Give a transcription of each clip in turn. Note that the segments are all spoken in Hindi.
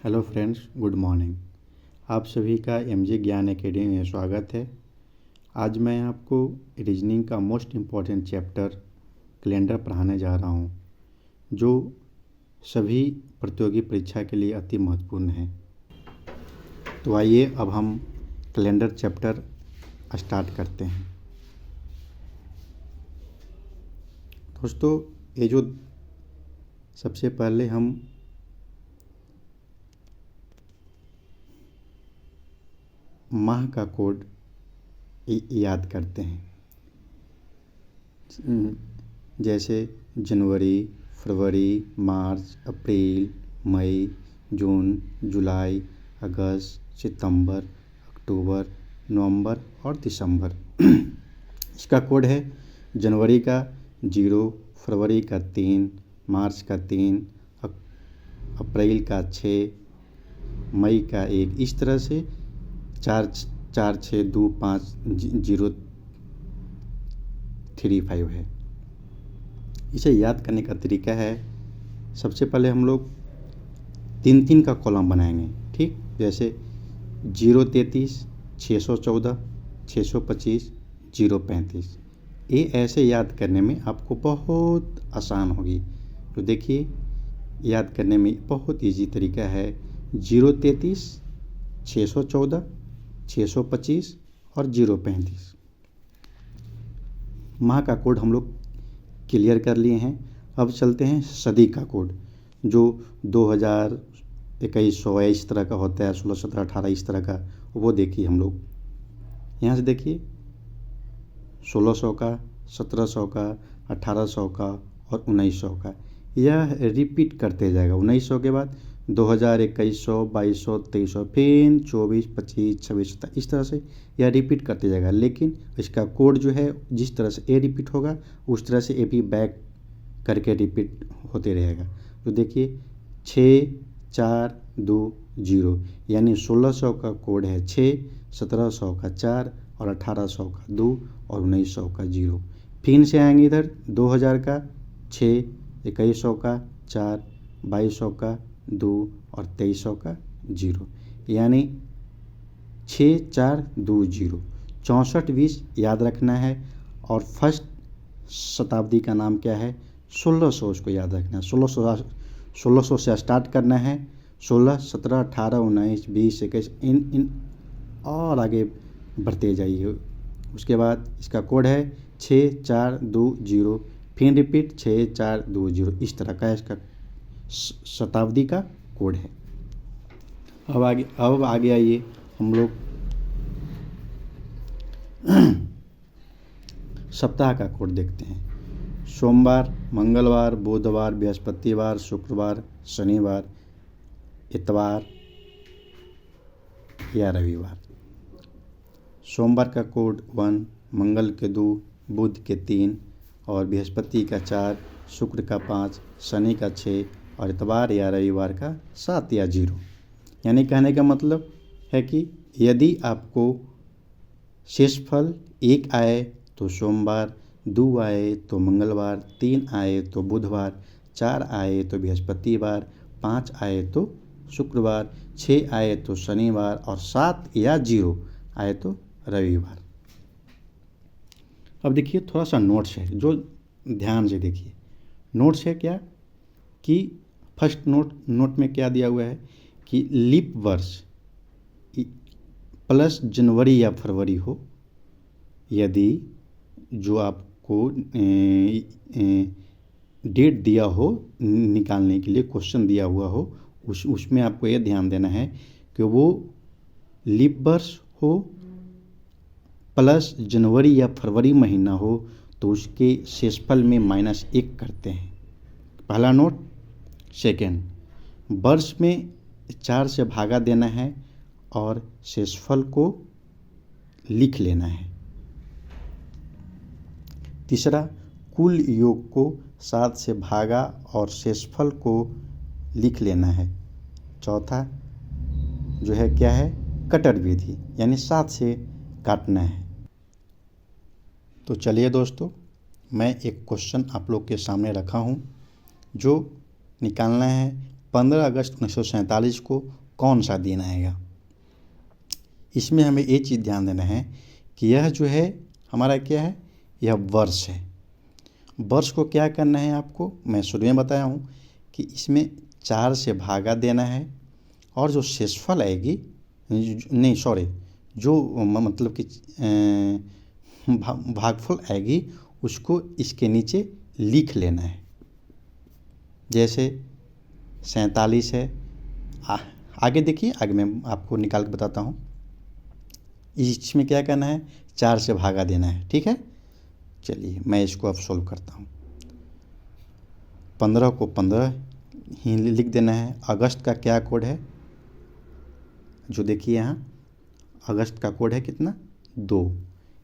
Hello friends, good morning. आप सभी का एमजे ज्ञान एकेडमी में स्वागत है। आज मैं आपको रीजनिंग का मोस्ट इम्पॉर्टेंट चैप्टर कैलेंडर पढ़ाने जा रहा हूँ, जो सभी प्रतियोगी परीक्षा के लिए अति महत्वपूर्ण है। तो आइए अब हम कैलेंडर चैप्टर स्टार्ट करते हैं। दोस्तों, ये जो सबसे पहले हम माह का कोड याद करते हैं, जैसे जनवरी, फरवरी, मार्च, अप्रैल, मई, जून, जुलाई, अगस्त, सितंबर, अक्टूबर, नवंबर और दिसंबर। इसका कोड है जनवरी का 0, फरवरी का 3, मार्च का 3, अप्रैल का 6, मई का 1। इस तरह से 4 4 6 2 5 0 3 5 है। इसे याद करने का तरीका है, सबसे पहले हम लोग 3 का कॉलम बनाएंगे। ठीक, जैसे 033, 614, 625, 035। ये ऐसे याद करने में आपको बहुत आसान होगी। तो देखिए, याद करने में बहुत इजी तरीका है। 033, 614, 625 और 035। माह का कोड हम लोग क्लियर कर लिए हैं। अब चलते हैं सदी का कोड, जो 2000, 2100 इस तरह का होता है, 16, 17, 18 इस तरह का। वो देखिए हम लोग यहाँ से देखिए, 1600 का, 1700 का, 1800 का और 1900 का। यह रिपीट करते जाएगा। 1900 के बाद 2000, 2100, 2200, 2300, फिर 24, 25, 26, 27, इस तरह से यह रिपीट करते जाएगा। लेकिन इसका कोड जो है, जिस तरह से ए रिपीट होगा उस तरह से ए भी बैक करके रिपीट होते रहेगा। तो देखिए 6 4 2 0, यानी 1600 का कोड है 6, 1700 का 4 और 1800 का 2 और 1900 का 0। फिर से आएंगे इधर 2000 का 6, 2100 का 4, 2200 का 2 और 2300 का 0, यानी 6 4 2 0। 64 20 याद रखना है। और फर्स्ट शताब्दी का नाम क्या है? 1600, उसको याद रखना है। 1600 से स्टार्ट करना है। 16, 17, 18, 19, 20, 21 इन और आगे बढ़ते जाइए। उसके बाद इसका कोड है 6 4 2 0, फिर रिपीट 6 4 2 0। इस तरह का इसका शताब्दी का कोड है। अब आगे आइए, हम लोग सप्ताह का कोड देखते हैं। सोमवार, मंगलवार, बुधवार, बृहस्पतिवार, शुक्रवार, शनिवार, इतवार या रविवार। सोमवार का कोड 1, मंगल के 2, बुध के 3 और बृहस्पति का 4, शुक्र का 5, शनि का 6 और इतवार या रविवार का 7 या 0। यानी कहने का मतलब है कि यदि आपको शेषफल 1 आए तो सोमवार, 2 आए तो मंगलवार, 3 आए तो बुधवार, 4 आए तो बृहस्पतिवार, 5 आए तो शुक्रवार, 6 आए तो शनिवार और 7 या 0 आए तो रविवार। अब देखिए, थोड़ा सा नोट्स है, जो ध्यान से देखिए। नोट्स है क्या कि फर्स्ट नोट में क्या दिया हुआ है कि लीप वर्ष प्लस जनवरी या फरवरी हो, यदि जो आपको डेट दिया हो निकालने के लिए, क्वेश्चन दिया हुआ हो, उसमें आपको ये ध्यान देना है कि वो लीप वर्ष हो प्लस जनवरी या फरवरी महीना हो, तो उसके शेषफल में -1 करते हैं। पहला नोट। सेकेंड, वर्ष में 4 से भागा देना है और शेषफल को लिख लेना है। तीसरा, कुल योग को 7 से भागा और शेषफल को लिख लेना है। चौथा जो है क्या है? कटर विधि, यानी 7 से काटना है। तो चलिए दोस्तों, मैं एक क्वेश्चन आप लोग के सामने रखा हूँ, जो निकालना है 15 अगस्त 1947 को कौन सा दिन आएगा। इसमें हमें ये चीज़ ध्यान देना है कि यह जो है हमारा क्या है, यह वर्ष है। वर्ष को क्या करना है आपको, मैं शुरू में बताया हूँ कि इसमें 4 से भागा देना है और जो शेषफल आएगी, नहीं सॉरी, जो मतलब कि भागफल आएगी उसको इसके नीचे लिख लेना है। जैसे 47 है, आगे देखिए, आगे मैं आपको निकाल के बताता हूँ। इसमें क्या करना है, 4 से भागा देना है, ठीक है। चलिए मैं इसको अब सोल्व करता हूँ। 15 को 15 ही लिख देना है। अगस्त का क्या कोड है, जो देखिए यहाँ अगस्त का कोड है कितना, 2।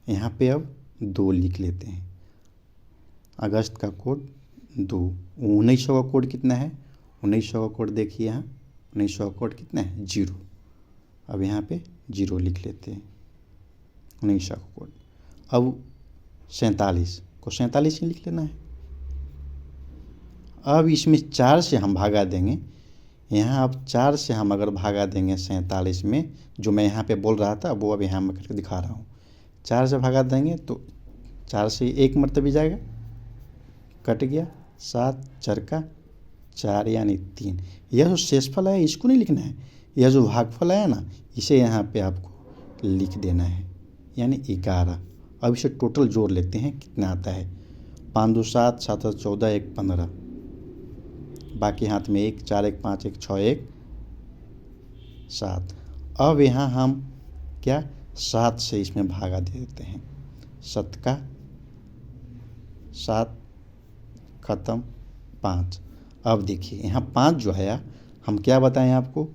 यहाँ पे अब 2 लिख लेते हैं। अगस्त का कोड 2। 1900 का कोड कितना है, 1900 का कोड देखिए यहाँ, 1900 का कोड कितना है, 0। अब यहाँ पे 0 लिख लेते हैं 1900 का कोड। अब 47 को 47 ही लिख लेना है। अब इसमें 4 से हम भागा देंगे, यहाँ अब 4 से हम अगर भागा देंगे 47 में, जो मैं यहाँ पे बोल रहा था वो अब यहाँ मैं करके दिखा रहा हूँ। 4 से भागा देंगे तो 4 से 1 मरतबा जाएगा, कट गया, 7 4 का 4 यानी 3। यह जो शेषफल है इसको नहीं लिखना है, यह जो भागफल है ना इसे यहाँ पे आपको लिख देना है, यानी 11। अब इसे टोटल जोड़ लेते हैं कितना आता है, 5 2 7, 7 14, 1 15, बाकी हाथ में 1 4 1 5 1 6 1 7। अब यहाँ हम क्या 7 से इसमें भागा दे देते हैं, 7 का 7 खत्म 5। अब देखिए यहाँ 5 जो आया, हम क्या बताएं आपको,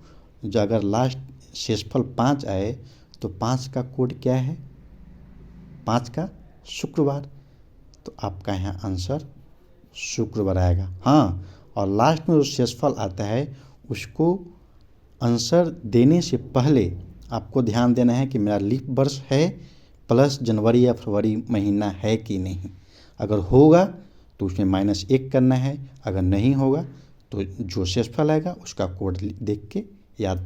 जो अगर लास्ट शेषफल 5 आए तो 5 का कोड क्या है, 5 का शुक्रवार, तो आपका यहाँ आंसर शुक्रवार आएगा। हाँ, और लास्ट में जो शेषफल आता है उसको आंसर देने से पहले आपको ध्यान देना है कि मेरा लीप वर्ष है प्लस जनवरी या फरवरी महीना है कि नहीं। अगर होगा तो उसमें -1 करना है, अगर नहीं होगा तो जो शेषफल आएगा उसका कोड देख के याद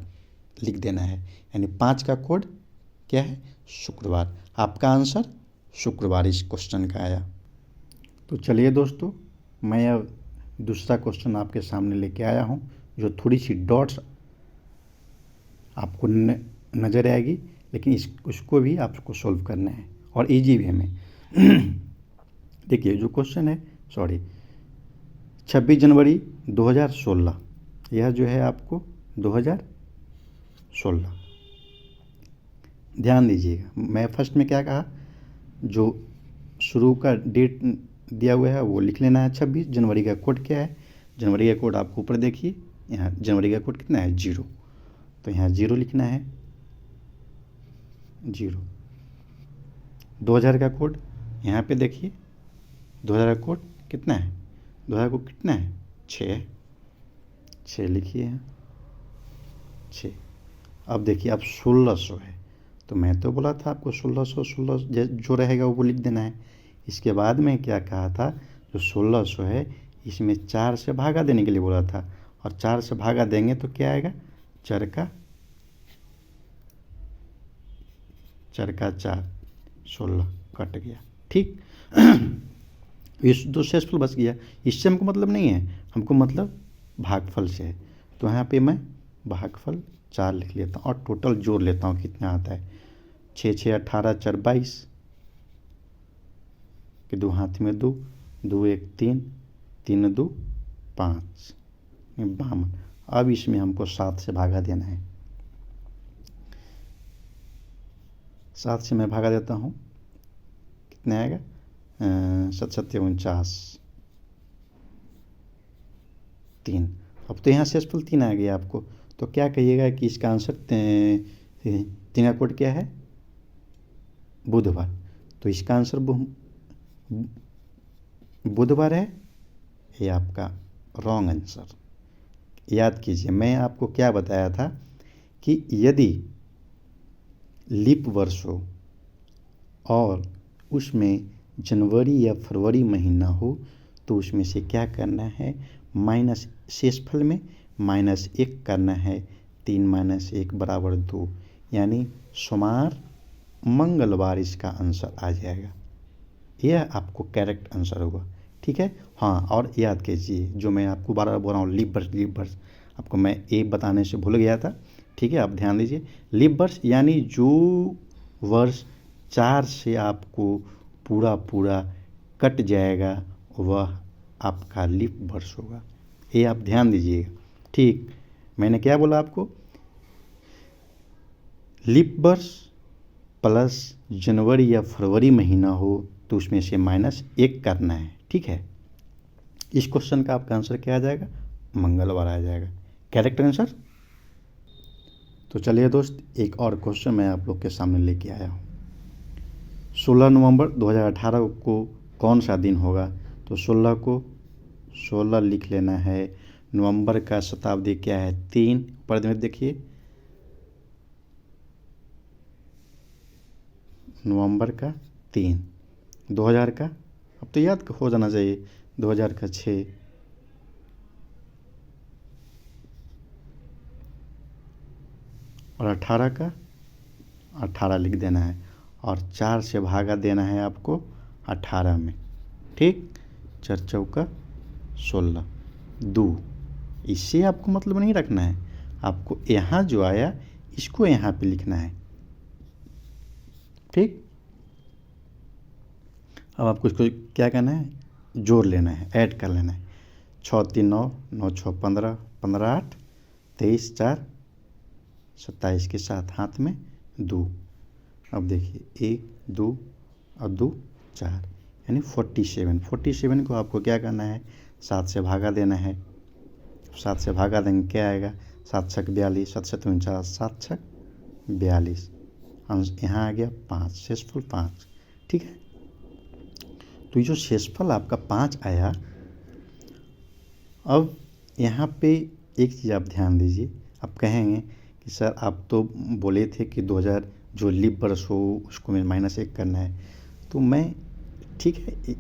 लिख देना है। यानी 5 का कोड क्या है, शुक्रवार। आपका आंसर शुक्रवार इस क्वेश्चन का आया। तो चलिए दोस्तों, मैं अब दूसरा क्वेश्चन आपके सामने लेके आया हूँ, जो थोड़ी सी डॉट्स आपको नज़र आएगी, लेकिन उसको भी आपको सोल्व करना है और इजी वे में। देखिए जो क्वेश्चन है, 26 जनवरी 2016, यह जो है आपको 2016। ध्यान दीजिएगा, मैं फर्स्ट में क्या कहा, जो शुरू का डेट दिया हुआ है वो लिख लेना है 26। जनवरी का कोड क्या है, जनवरी का कोड आपको ऊपर देखिए, यहाँ जनवरी का कोड कितना है, 0, तो यहाँ 0 लिखना है, 0। 2000 का कोड यहाँ पे देखिए, 2000 का कोड कितना है, 2000 का कोड कितना है, 6 लिखिए यहाँ 6। अब देखिए अब 1600 है, तो मैं तो बोला था आपको 1600 जो रहेगा वो लिख देना है। इसके बाद में क्या कहा था, जो 1600 है इसमें 4 से भागा देने के लिए बोला था, और 4 से भागा देंगे तो क्या आएगा, 4 का 4, 16 कट गया, ठीक। इस दो शेषफल बच गया, इससे हमको मतलब नहीं है, हमको मतलब भागफल से है। तो यहाँ पे मैं भागफल 4 लिख लेता हूँ और टोटल जोड़ लेता हूँ कितना आता है, 6 6 18 4 22 के 2 हाथ में 2 2 1 3 3 2 5 52। अब इसमें हमको 7 से भागा देना है, 7 से मैं भागा देता हूँ, कितना आएगा, 7 7 49 3। अब तो यहाँ शेषफल 3 आ गया आपको, तो क्या कहिएगा कि इसका आंसर 3 का कोड क्या है, बुधवार। तो इसका आंसर बुधवार है, ये आपका रॉन्ग आंसर। याद कीजिए मैं आपको क्या बताया था कि यदि लीप वर्ष हो और उसमें जनवरी या फरवरी महीना हो तो उसमें से क्या करना है, माइनस शेषफल में -1 करना है, 3 - 1 बराबर 2, यानी सोमवार मंगलवार इसका आंसर आ जाएगा। यह आपको करेक्ट आंसर होगा। ठीक है। हाँ, और याद कीजिए जो मैं आपको बार बार बोल रहा हूँ, लीप वर्ष आपको मैं एक बताने से भूल गया था। ठीक है, आप ध्यान दीजिए। लीप वर्ष यानी जो वर्ष 4 से आपको पूरा कट जाएगा वह आपका लीप वर्ष होगा। ये आप ध्यान दीजिएगा। ठीक, मैंने क्या बोला आपको, लीप वर्ष प्लस जनवरी या फरवरी महीना हो तो उसमें से -1 करना है। ठीक है, इस क्वेश्चन का आपका आंसर क्या आ जाएगा, मंगलवार आ जाएगा। Correct answer. तो चलिए दोस्त, एक और क्वेश्चन मैं आप लोग के सामने लेके आया हूँ। 16 नवंबर 2018 को कौन सा दिन होगा? तो 16 को 16 लिख लेना है। नवंबर का शताब्दी क्या है, 3। ऊपर में देखिए, नवंबर का 3, 2000 का अब तो याद हो जाना चाहिए, 2000 का 6, और 18 का 18 लिख देना है, और 4 से भागा देना है आपको 18 में। ठीक, 4 चौका 16, 2। इससे आपको मतलब नहीं रखना है, आपको यहाँ जो आया इसको यहाँ पे लिखना है। ठीक, अब आपको इसको क्या करना है, जोड़ लेना है, ऐड कर लेना है। 6 3 9, 9 6 15, 15 8, 23 4 27 के साथ हाथ में 2। अब देखिए 1 2 और 2 4, यानी 47। 47 को आपको क्या करना है, 7 से भागा देना है। 7 से भागा देंगे क्या आएगा, 7 छक 42, 7 7 49, 7 छक 42। यहाँ आ गया 5, शेषफल 5। ठीक है, तो ये जो शेषफल आपका 5 आया, अब यहाँ पे एक चीज़ आप ध्यान दीजिए। आप कहेंगे कि सर आप तो बोले थे कि 2000 जो लीप वर्ष हो उसको में -1 करना है, तो मैं ठीक है,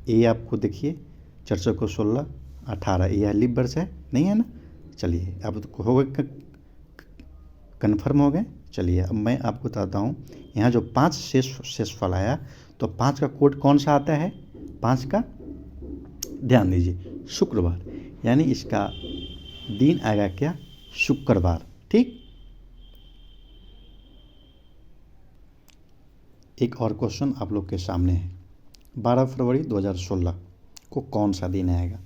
ये आपको देखिए 4 को 16 18, यह लीप वर्ष है नहीं है ना? चलिए अब तो हो गए, कन्फर्म हो गए। चलिए अब मैं आपको बताता हूँ, यहाँ जो 5 शेषफल आया, तो 5 का कोड कौन सा आता है, 5 का ध्यान दीजिए, शुक्रवार, यानी इसका दिन आएगा क्या, शुक्रवार। ठीक, एक और क्वेश्चन आप लोग के सामने है। 12 फरवरी 2016 को कौन सा दिन आएगा?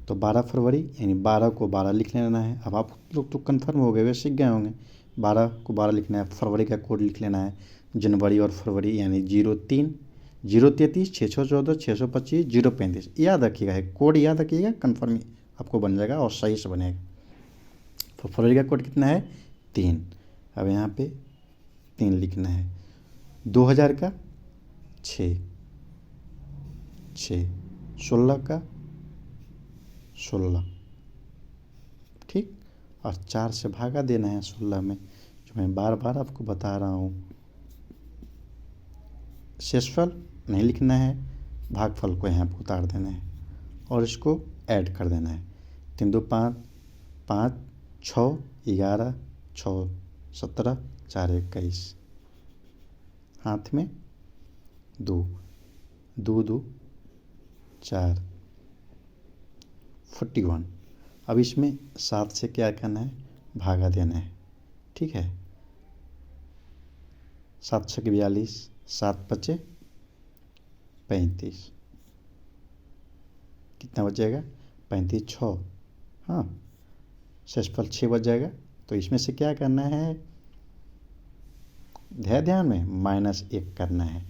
तो 12 फरवरी यानी 12 को 12 लिख लेना है। अब आप लोग तो कन्फर्म हो गए, वे सीख गए होंगे। 12 को 12 लिखना है, फरवरी का कोड लिख लेना है। जनवरी और फरवरी यानी 03, 033, 614, 625, 035 याद रखिएगा, है कोड याद रखिएगा, कन्फर्म आपको बन जाएगा और सही से बनेगा। तो फरवरी का कोड कितना है, 3। अब यहाँ पे 3 लिखना है। 2000 का 6, 16 का 16। ठीक, और 4 से भागा देना है 16 में, जो मैं बार बार आपको बता रहा हूँ। शेषफल नहीं लिखना है, भागफल को यहाँ पर उतार देना है और इसको ऐड कर देना है। 3 2 5, 5 6 11, 6 17, 4 21, हाथ में 2 2 2 4, 41। अब इसमें 7 से क्या करना है, भागा देना है। ठीक है, 7 6 42, 7 5 35, कितना बचेगा, 35 6, हाँ, शेषफल 6 बच जाएगा। तो इसमें से क्या करना है, ध्यान में -1 करना है।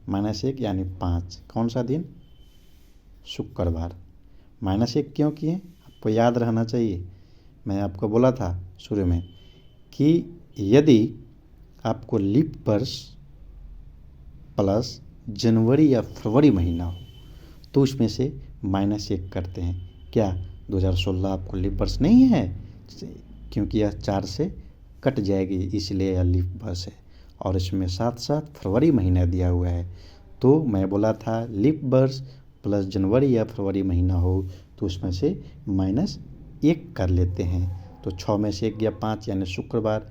-1 यानी 5, कौन सा दिन, शुक्रवार। -1 क्यों किए, आपको याद रहना चाहिए। मैं आपको बोला था शुरू में कि यदि आपको लीप वर्ष प्लस जनवरी या फरवरी महीना हो तो उसमें से -1 करते हैं। क्या 2016 आपको लीप वर्ष नहीं है, क्योंकि यह 4 से कट जाएगी, इसलिए यह लीप वर्ष है। और इसमें साथ साथ फरवरी महीना दिया हुआ है, तो मैं बोला था लीप वर्ष प्लस जनवरी या फरवरी महीना हो तो उसमें से 1 कर लेते हैं तो 6 में से 1 गया 5 यानी शुक्रवार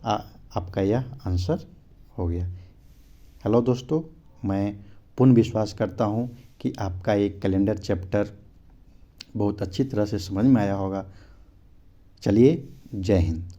आपका यह आंसर हो गया। हेलो दोस्तों, मैं पूर्ण विश्वास करता हूँ कि आपका एक कैलेंडर चैप्टर बहुत अच्छी तरह से समझ में आया होगा। चलिए, जय हिंद।